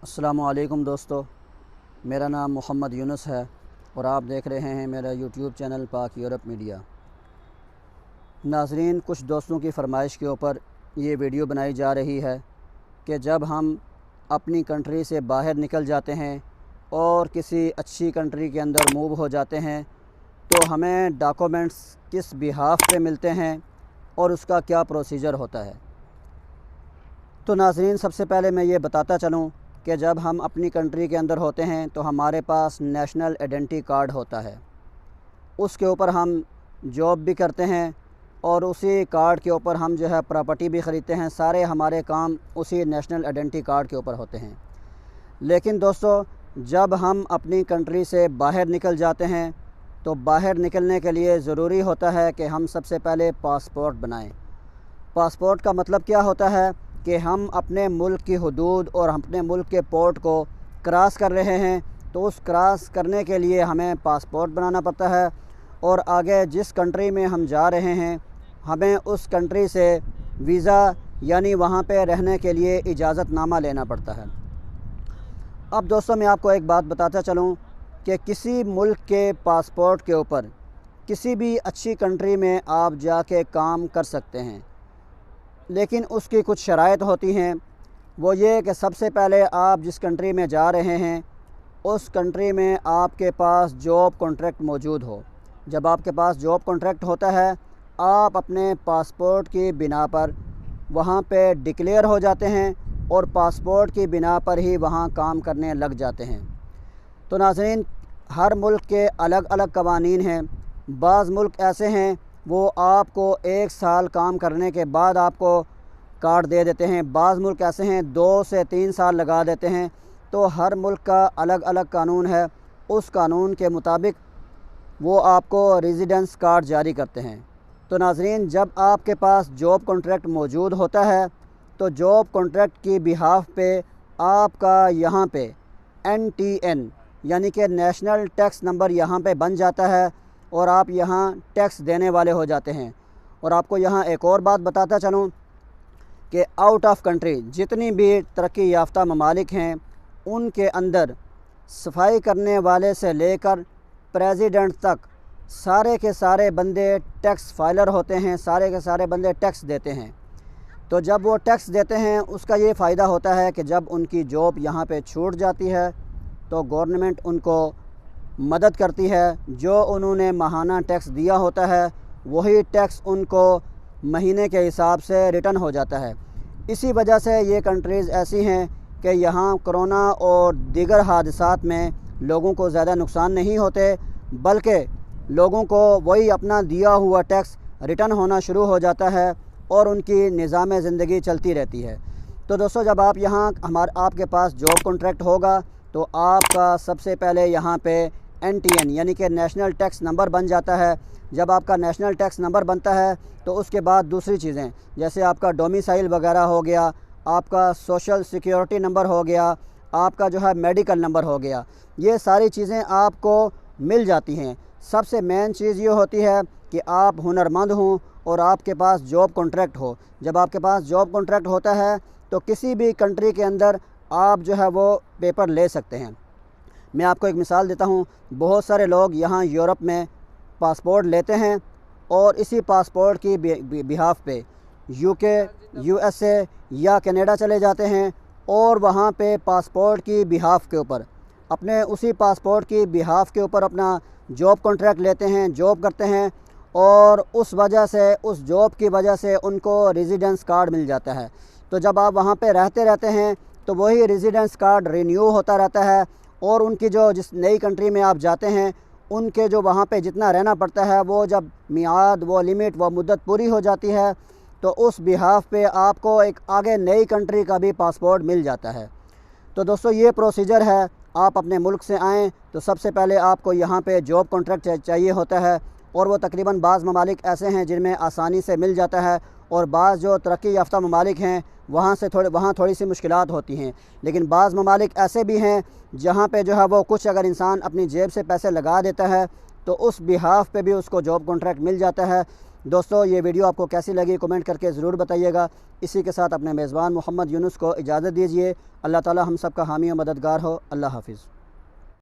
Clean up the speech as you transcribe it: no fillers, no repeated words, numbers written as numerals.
السلام علیکم دوستو، میرا نام محمد یونس ہے اور آپ دیکھ رہے ہیں میرا یوٹیوب چینل پاک یورپ میڈیا۔ ناظرین، کچھ دوستوں کی فرمائش کے اوپر یہ ویڈیو بنائی جا رہی ہے کہ جب ہم اپنی کنٹری سے باہر نکل جاتے ہیں اور کسی اچھی کنٹری کے اندر موو ہو جاتے ہیں تو ہمیں ڈاکومنٹس کس بہاف پہ ملتے ہیں اور اس کا کیا پروسیجر ہوتا ہے۔ تو ناظرین، سب سے پہلے میں یہ بتاتا چلوں کہ جب ہم اپنی کنٹری کے اندر ہوتے ہیں تو ہمارے پاس نیشنل آئیڈینٹی کارڈ ہوتا ہے۔ اس کے اوپر ہم جاب بھی کرتے ہیں اور اسی کارڈ کے اوپر ہم پراپرٹی بھی خریدتے ہیں۔ سارے ہمارے کام اسی نیشنل آئیڈینٹی کارڈ کے اوپر ہوتے ہیں۔ لیکن دوستو، جب ہم اپنی کنٹری سے باہر نکل جاتے ہیں تو باہر نکلنے کے لیے ضروری ہوتا ہے کہ ہم سب سے پہلے پاسپورٹ بنائیں۔ پاسپورٹ کا مطلب کیا ہوتا ہے کہ ہم اپنے ملک کی حدود اور اپنے ملک کے پورٹ کو کراس کر رہے ہیں، تو اس کراس کرنے کے لیے ہمیں پاسپورٹ بنانا پڑتا ہے اور آگے جس کنٹری میں ہم جا رہے ہیں ہمیں اس کنٹری سے ویزا یعنی وہاں پہ رہنے کے لیے اجازت نامہ لینا پڑتا ہے۔ اب دوستو، میں آپ کو ایک بات بتاتا چلوں کہ کسی ملک کے پاسپورٹ کے اوپر کسی بھی اچھی کنٹری میں آپ جا کے کام کر سکتے ہیں، لیکن اس کی کچھ شرائط ہوتی ہیں۔ وہ یہ کہ سب سے پہلے آپ جس کنٹری میں جا رہے ہیں اس کنٹری میں آپ کے پاس جاب کانٹریکٹ موجود ہو۔ جب آپ کے پاس جاب کانٹریکٹ ہوتا ہے، آپ اپنے پاسپورٹ کی بنا پر وہاں پہ ڈکلیئر ہو جاتے ہیں اور پاسپورٹ کی بنا پر ہی وہاں کام کرنے لگ جاتے ہیں۔ تو ناظرین، ہر ملک کے الگ الگ قوانین ہیں۔ بعض ملک ایسے ہیں وہ آپ کو 1 سال کام کرنے کے بعد آپ کو کارڈ دے دیتے ہیں، بعض ملک ایسے ہیں 2 سے 3 سال لگا دیتے ہیں۔ تو ہر ملک کا الگ الگ قانون ہے، اس قانون کے مطابق وہ آپ کو ریزیڈنس کارڈ جاری کرتے ہیں۔ تو ناظرین، جب آپ کے پاس جاب کانٹریکٹ موجود ہوتا ہے تو جاب کانٹریکٹ کی بہاف پہ آپ کا یہاں پہ NTN یعنی کہ نیشنل ٹیکس نمبر یہاں پہ بن جاتا ہے اور آپ یہاں ٹیکس دینے والے ہو جاتے ہیں۔ اور آپ کو یہاں ایک اور بات بتاتا چلوں کہ آؤٹ آف کنٹری جتنی بھی ترقی یافتہ ممالک ہیں ان کے اندر صفائی کرنے والے سے لے کر پریزیڈنٹ تک سارے کے سارے بندے ٹیکس فائلر ہوتے ہیں، سارے کے سارے بندے ٹیکس دیتے ہیں۔ تو جب وہ ٹیکس دیتے ہیں اس کا یہ فائدہ ہوتا ہے کہ جب ان کی جاب یہاں پہ چھوٹ جاتی ہے تو گورنمنٹ ان کو مدد کرتی ہے۔ جو انہوں نے ماہانہ ٹیکس دیا ہوتا ہے وہی ٹیکس ان کو مہینے کے حساب سے ریٹرن ہو جاتا ہے۔ اسی وجہ سے یہ کنٹریز ایسی ہیں کہ یہاں کرونا اور دیگر حادثات میں لوگوں کو زیادہ نقصان نہیں ہوتے، بلکہ لوگوں کو وہی اپنا دیا ہوا ٹیکس ریٹرن ہونا شروع ہو جاتا ہے اور ان کی نظام زندگی چلتی رہتی ہے۔ تو دوستو، جب آپ یہاں آپ کے پاس جاب کانٹریکٹ ہوگا تو آپ کا سب سے پہلے یہاں پہ NTN یعنی کہ نیشنل ٹیکس نمبر بن جاتا ہے۔ جب آپ کا نیشنل ٹیکس نمبر بنتا ہے تو اس کے بعد دوسری چیزیں جیسے آپ کا ڈومیسائل وغیرہ ہو گیا، آپ کا سوشل سیکیورٹی نمبر ہو گیا، آپ کا میڈیکل نمبر ہو گیا، یہ ساری چیزیں آپ کو مل جاتی ہیں۔ سب سے مین چیز یہ ہوتی ہے کہ آپ ہنرمند ہوں اور آپ کے پاس جاب کانٹریکٹ ہو۔ جب آپ کے پاس جاب کانٹریکٹ ہوتا ہے تو کسی بھی کنٹری کے اندر آپ وہ پیپر لے سکتے ہیں۔ میں آپ کو ایک مثال دیتا ہوں۔ بہت سارے لوگ یہاں یورپ میں پاسپورٹ لیتے ہیں اور اسی پاسپورٹ کی بہاف پہ UK، USA یا کینیڈا چلے جاتے ہیں اور وہاں پہ پاسپورٹ کی بہاف کے اوپر اسی پاسپورٹ کی بہاف کے اوپر اپنا جاب کانٹریکٹ لیتے ہیں، جاب کرتے ہیں اور اس جاب کی وجہ سے ان کو ریزیڈنس کارڈ مل جاتا ہے۔ تو جب آپ وہاں پہ رہتے ہیں تو وہی ریزیڈنس کارڈ رینیو ہوتا رہتا ہے اور ان کی جس نئی کنٹری میں آپ جاتے ہیں ان کے وہاں پہ جتنا رہنا پڑتا ہے وہ جب میعاد، وہ لمٹ، وہ مدت پوری ہو جاتی ہے تو اس بہاف پہ آپ کو ایک آگے نئی کنٹری کا بھی پاسپورٹ مل جاتا ہے۔ تو دوستو، یہ پروسیجر ہے۔ آپ اپنے ملک سے آئیں تو سب سے پہلے آپ کو یہاں پہ جاب کانٹریکٹ چاہیے ہوتا ہے اور وہ تقریباً بعض ممالک ایسے ہیں جن میں آسانی سے مل جاتا ہے اور بعض ترقی یافتہ ممالک ہیں وہاں تھوڑی سی مشکلات ہوتی ہیں۔ لیکن بعض ممالک ایسے بھی ہیں جہاں پہ وہ کچھ اگر انسان اپنی جیب سے پیسے لگا دیتا ہے تو اس بہاف پہ بھی اس کو جاب کانٹریکٹ مل جاتا ہے۔ دوستو یہ ویڈیو آپ کو کیسی لگی کمنٹ کر کے ضرور بتائیے گا۔ اسی کے ساتھ اپنے میزبان محمد یونس کو اجازت دیجیے۔ اللہ تعالی ہم سب کا حامی و مددگار ہو۔ اللہ حافظ۔